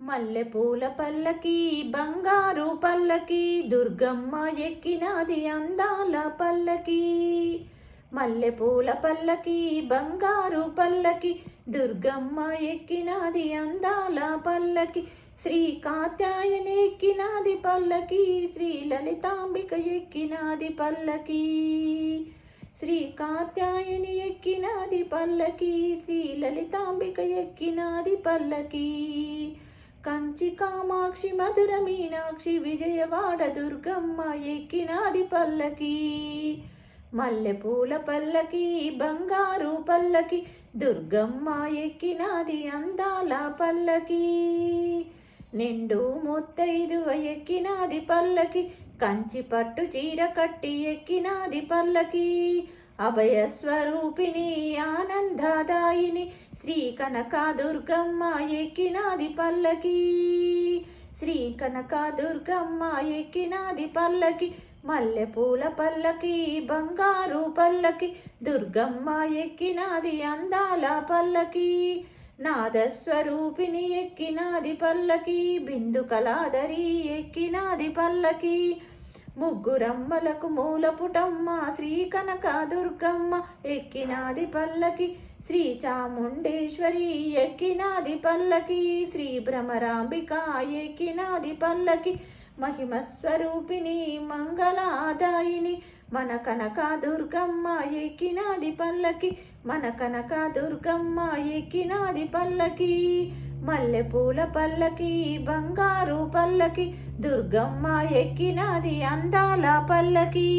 మల్లెపూల పల్లకి బంగారు పల్లకి దుర్గమ్మ ఎక్కినది అందాల పల్లకి. మల్లెపూల పల్లకి బంగారు పల్లకి దుర్గమ్మ ఎక్కినది అందాల పల్లకి. శ్రీ కాత్యాయని ఎక్కినది పల్లకి, శ్రీ లలితాంబిక ఎక్కినది పల్లకి. శ్రీ కాత్యాయని ఎక్కినది పల్లకి, శ్రీ లలితాంబిక ఎక్కినది పల్లకి. కంచి కామాక్షి మధుర మీనాక్షి విజయవాడ దుర్గమ్మ ఎక్కినది పల్లకి. మల్లెపూల పల్లకి బంగారు పల్లకి దుర్గమ్మ ఎక్కినది అందాల పల్లకి. నిండు ముత్తైదువ ఎక్కినది పల్లకి, కంచి పట్టు చీర కట్టి ఎక్కినది పల్లకి. అభయ స్వరూపిణి ఆనందదాయిని శ్రీ కనక దుర్గమ్మ ఎక్కినది పల్లకి. శ్రీ కనక దుర్గమ్మ ఎక్కినది పల్లకి. మల్లెపూల పల్లకి బంగారు పల్లకి దుర్గమ్మ ఎక్కినది అందాల పల్లకి. నాదస్వరూపిణి ఎక్కినది పల్లకి, బిందు కళాధరి ఎక్కినది పల్లకి. ముగ్గురమ్మలకు మూలపుటమ్మ శ్రీ కనక దుర్గమ్మ ఎక్కినది పల్లకి. శ్రీ చాముండేశ్వరి ఎక్కినది పల్లకి, శ్రీ భ్రమరాంబిక ఎక్కినది పల్లకి. మహిమ స్వరూపిణి మంగళాదాయిని మన కనక దుర్గమ్మ ఎక్కినది పల్లకి. మన కనక దుర్గమ్మ ఎక్కినది పల్లకి. మల్లెపూల పల్లకి బంగారు పల్లకి దుర్గమ్మ ఎక్కినది అందాల పల్లకి.